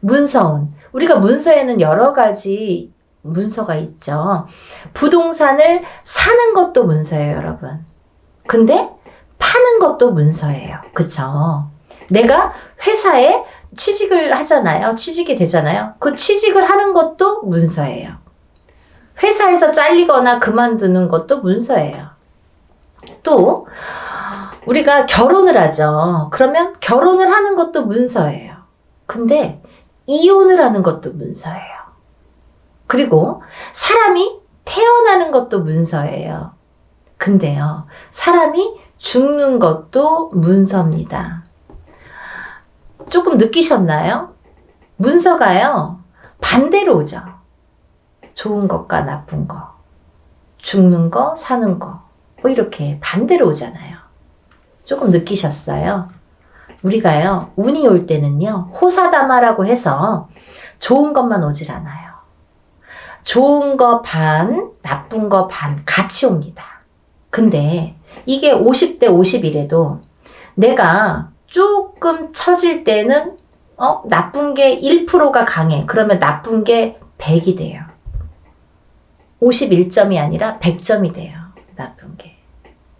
문서운. 우리가 문서에는 여러 가지 문서가 있죠. 부동산을 사는 것도 문서예요, 여러분. 근데 파는 것도 문서예요. 그쵸? 내가 회사에 취직을 하잖아요. 취직이 되잖아요. 그 취직을 하는 것도 문서예요. 회사에서 잘리거나 그만두는 것도 문서예요. 또 우리가 결혼을 하죠. 그러면 결혼을 하는 것도 문서예요. 근데 이혼을 하는 것도 문서예요. 그리고 사람이 태어나는 것도 문서예요. 근데요, 사람이 죽는 것도 문서입니다. 조금 느끼셨나요? 문서가요, 반대로 오죠. 좋은 것과 나쁜 거, 죽는 거, 사는 거, 뭐 이렇게 반대로 오잖아요. 조금 느끼셨어요? 우리가요, 운이 올 때는요, 호사다마라고 해서 좋은 것만 오질 않아요. 좋은 거 반, 나쁜 거 반 같이 옵니다. 근데 이게 50대 50이래도 내가 조금 처질 때는 나쁜 게 1%가 강해. 그러면 나쁜 게 100이 돼요. 51점이 아니라 100점이 돼요. 나쁜 게.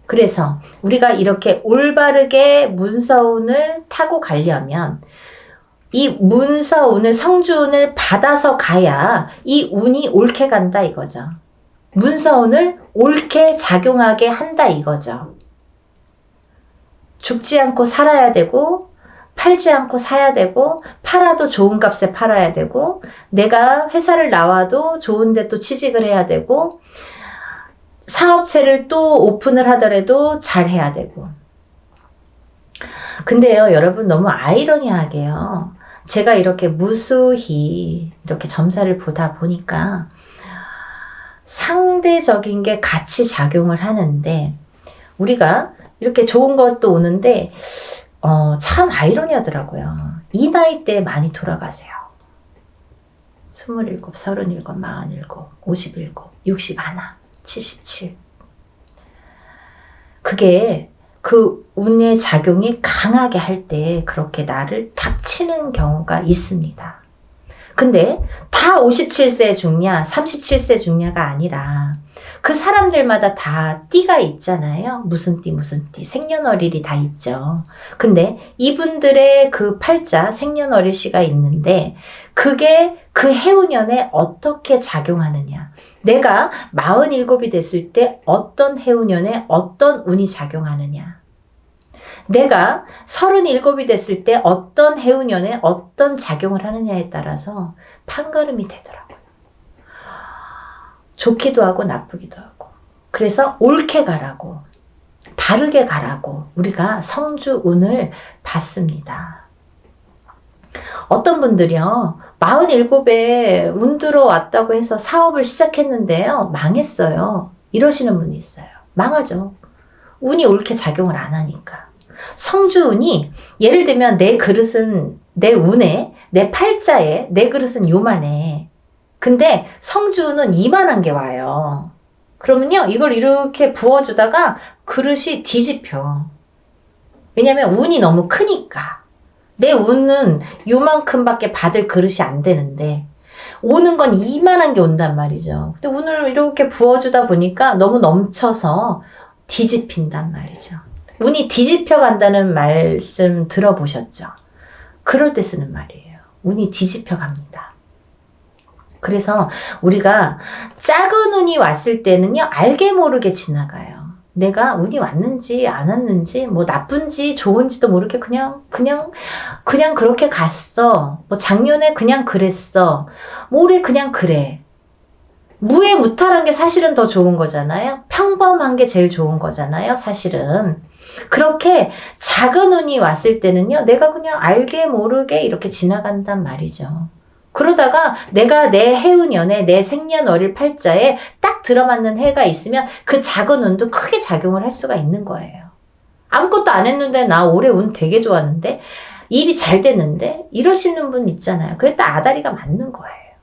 그래서 우리가 이렇게 올바르게 문서운을 타고 가려면 이 문서운을, 성주운을 받아서 가야 이 운이 옳게 간다 이거죠. 문서운을 옳게 작용하게 한다 이거죠. 죽지 않고 살아야 되고, 팔지 않고 사야 되고, 팔아도 좋은 값에 팔아야 되고, 내가 회사를 나와도 좋은 데 또 취직을 해야 되고, 사업체를 또 오픈을 하더라도 잘 해야 되고. 근데요, 여러분 너무 아이러니하게요. 제가 이렇게 무수히 이렇게 점사를 보다 보니까 상대적인 게 같이 작용을 하는데, 우리가 이렇게 좋은 것도 오는데 참 아이러니하더라고요. 이 나이 때 많이 돌아가세요. 27, 37, 47, 57, 61, 77. 그게 그 운의 작용이 강하게 할 때 그렇게 나를 탁 치는 경우가 있습니다. 근데 다 57세 죽냐, 37세 죽냐가 아니라 그 사람들마다 다 띠가 있잖아요. 무슨 띠, 무슨 띠, 생년월일이 다 있죠. 근데 이분들의 그 팔자, 생년월일시가 있는데 그게 그 해운년에 어떻게 작용하느냐. 내가 47이 됐을 때 어떤 해운년에 어떤 운이 작용하느냐. 내가 37이 됐을 때 어떤 해운년에 어떤 작용을 하느냐에 따라서 판가름이 되더라고요. 좋기도 하고 나쁘기도 하고. 그래서 옳게 가라고, 바르게 가라고 우리가 성주운을 받습니다. 어떤 분들이요, 47에 운 들어왔다고 해서 사업을 시작했는데요, 망했어요. 이러시는 분이 있어요. 망하죠. 운이 옳게 작용을 안 하니까. 성주운이, 예를 들면 내 그릇은, 내 운에, 내 팔자에 내 그릇은 요만해. 근데 성주운은 이만한 게 와요. 그러면요, 이걸 이렇게 부어주다가 그릇이 뒤집혀. 왜냐면 운이 너무 크니까. 내 운은 요만큼밖에 받을 그릇이 안 되는데 오는 건 이만한 게 온단 말이죠. 근데 운을 이렇게 부어주다 보니까 너무 넘쳐서 뒤집힌단 말이죠. 운이 뒤집혀 간다는 말씀 들어보셨죠? 그럴 때 쓰는 말이에요. 운이 뒤집혀 갑니다. 그래서 우리가 작은 운이 왔을 때는요, 알게 모르게 지나가요. 내가 운이 왔는지 안 왔는지, 뭐 나쁜지 좋은지도 모르게 그냥 그렇게 갔어. 뭐 작년에 그냥 그랬어. 뭐 올해 그냥 그래. 무해무탈한 게 사실은 더 좋은 거잖아요. 평범한 게 제일 좋은 거잖아요, 사실은. 그렇게 작은 운이 왔을 때는요, 내가 그냥 알게 모르게 이렇게 지나간단 말이죠. 그러다가 내가 내 해운년에, 내 생년월일 팔자에 딱 들어맞는 해가 있으면 그 작은 운도 크게 작용을 할 수가 있는 거예요. 아무것도 안 했는데 나 올해 운 되게 좋았는데, 일이 잘 됐는데, 이러시는 분 있잖아요. 그게 딱 아다리가 맞는 거예요.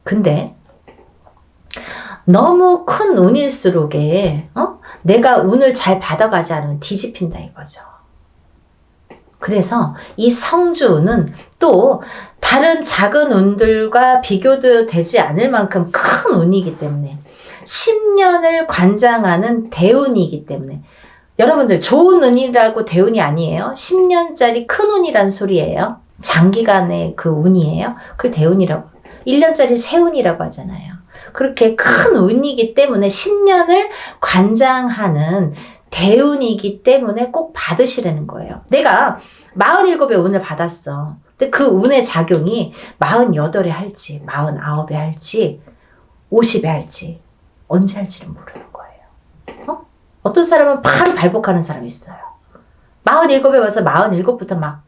근데 너무 큰 운일수록에 내가 운을 잘 받아가지 않으면 뒤집힌다 이거죠. 그래서 이 성주운은 또 다른 작은 운들과 비교도 되지 않을 만큼 큰 운이기 때문에 10년을 관장하는 대운이기 때문에, 여러분들 좋은 운이라고 대운이 아니에요. 10년짜리 큰 운이란 소리예요. 장기간의 그 운이에요. 그걸 대운이라고, 1년짜리 세운이라고 하잖아요. 그렇게 큰 운이기 때문에 10년을 관장하는 대운이기 때문에 꼭 받으시라는 거예요. 내가 47의 운을 받았어. 근데 그 운의 작용이 48에 할지, 49에 할지, 50에 할지, 언제 할지는 모르는 거예요. 어떤 사람은 바로 발복하는 사람이 있어요. 47에 와서 47부터 막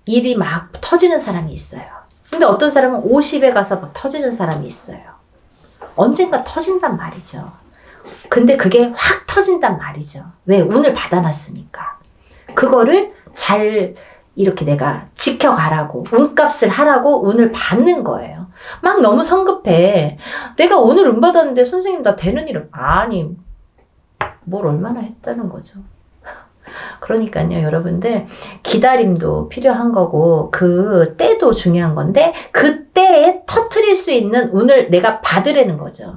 일이 막 터지는 사람이 있어요. 근데 어떤 사람은 50에 가서 막 터지는 사람이 있어요. 언젠가 터진단 말이죠. 근데 그게 확 터진단 말이죠. 왜? 운을 받아놨으니까. 그거를 잘 이렇게 내가 지켜가라고, 운값을 하라고 운을 받는 거예요. 막 너무 성급해. 내가 오늘 운 받았는데 선생님 나 되는 일은 아니 뭘 얼마나 했다는 거죠. 그러니까요, 여러분들 기다림도 필요한 거고 그 때도 중요한 건데 그 때에 터트릴 수 있는 운을 내가 받으라는 거죠.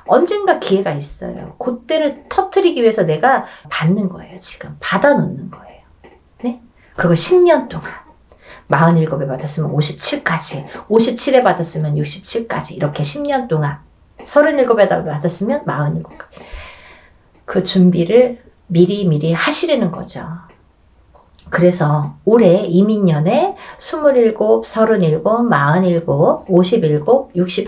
언젠가 기회가 있어요. 그때를 터트리기 위해서 내가 받는 거예요. 지금 받아놓는 거예요. 네? 그걸 10년 동안 47에 받았으면 57까지, 57에 받았으면 67까지 이렇게 10년 동안 37에 받았으면 47까지 그 준비를 미리 하시려는 거죠. 그래서 올해 이민년에 27, 37, 47, 57, 61,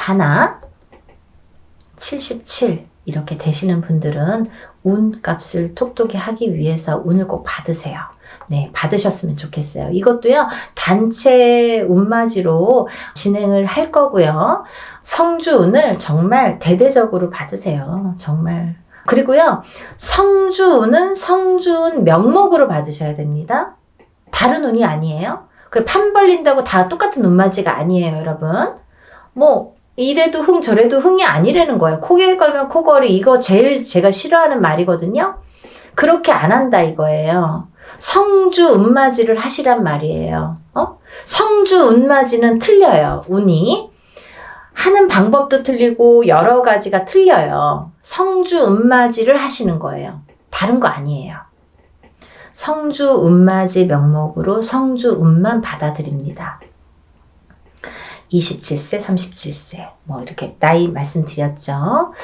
77 이렇게 되시는 분들은 운값을 톡톡히 하기 위해서 운을 꼭 받으세요. 네, 받으셨으면 좋겠어요. 이것도요, 단체 운맞이로 진행을 할 거고요. 성주운을 정말 대대적으로 받으세요. 정말. 그리고요, 성주운은 성주운 명목으로 받으셔야 됩니다. 다른 운이 아니에요. 그 판 벌린다고 다 똑같은 운맞이가 아니에요, 여러분. 뭐, 이래도 흥 저래도 흥이 아니라는 거예요. 코에 걸면 코걸이 이거 제일 제가 싫어하는 말이거든요. 그렇게 안 한다 이거예요. 성주 운맞이를 하시란 말이에요. 성주 운맞이는 틀려요. 운이. 하는 방법도 틀리고 여러 가지가 틀려요. 성주 운맞이를 하시는 거예요. 다른 거 아니에요. 성주 운맞이 명목으로 성주 운만 받아들입니다. 27세, 37세 뭐 이렇게 나이 말씀드렸죠.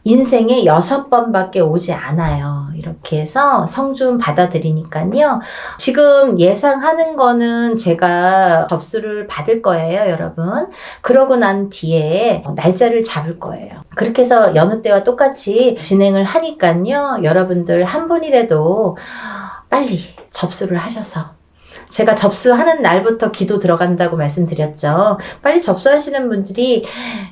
인생에 6번밖에 오지 않아요. 이렇게 해서 성주운 받아들이니까요. 지금 예상하는 거는 제가 접수를 받을 거예요, 여러분. 그러고 난 뒤에 날짜를 잡을 거예요. 그렇게 해서 여느 때와 똑같이 진행을 하니까요. 여러분들 한 분이라도 빨리 접수를 하셔서 제가 접수하는 날부터 기도 들어간다고 말씀드렸죠. 빨리 접수하시는 분들이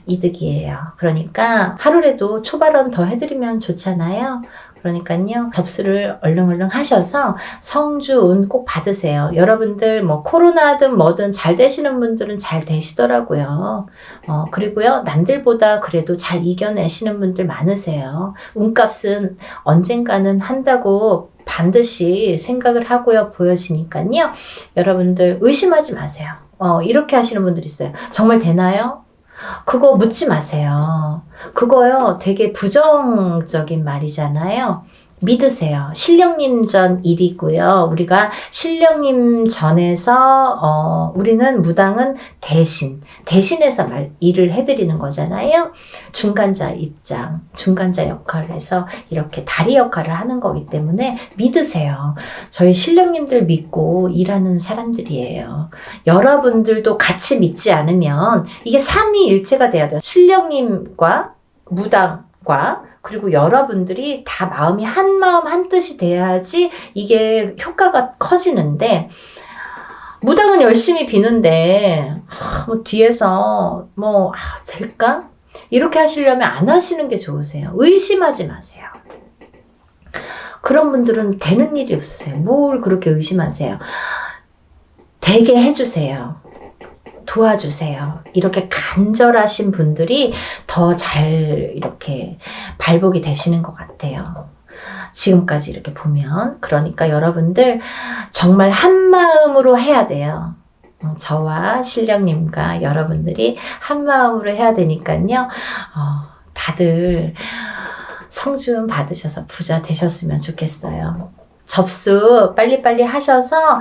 이득이에요. 그러니까 하루라도 초발언 더 해드리면 좋잖아요. 그러니까요, 접수를 얼른 하셔서 성주운 꼭 받으세요. 여러분들 뭐 코로나든 뭐든 잘 되시는 분들은 잘 되시더라고요. 그리고요, 남들보다 그래도 잘 이겨내시는 분들 많으세요. 운값은 언젠가는 한다고 반드시 생각을 하고요, 보여지니까요. 여러분들 의심하지 마세요. 이렇게 하시는 분들 있어요. 정말 되나요? 그거 묻지 마세요. 그거요, 되게 부정적인 말이잖아요. 믿으세요. 신령님 전 일이고요. 우리가 신령님 전에서 우리는 무당은 대신해서 일을 해드리는 거잖아요. 중간자 입장, 중간자 역할을 해서 이렇게 다리 역할을 하는 거기 때문에 믿으세요. 저희 신령님들 믿고 일하는 사람들이에요. 여러분들도 같이 믿지 않으면 이게 삼위일체가 돼야 돼요. 신령님과 무당과 그리고 여러분들이 다 마음이 한 마음 한 뜻이 돼야지 이게 효과가 커지는데, 무당은 열심히 비는데 뭐 뒤에서 될까? 이렇게 하시려면 안 하시는 게 좋으세요. 의심하지 마세요. 그런 분들은 되는 일이 없으세요. 뭘 그렇게 의심하세요. 되게 해주세요. 도와주세요. 이렇게 간절하신 분들이 더 잘 이렇게 발복이 되시는 것 같아요. 지금까지 이렇게 보면. 그러니까 여러분들 정말 한 마음으로 해야 돼요. 저와 신령님과 여러분들이 한 마음으로 해야 되니까요. 다들 성주운 받으셔서 부자 되셨으면 좋겠어요. 접수 빨리빨리 하셔서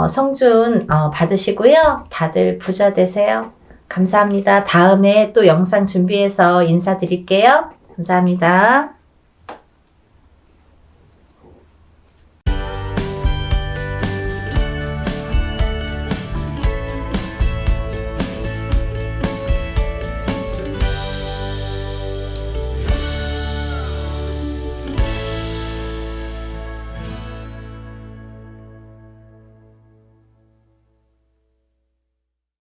성준 받으시고요. 다들 부자 되세요. 감사합니다. 다음에 또 영상 준비해서 인사드릴게요. 감사합니다.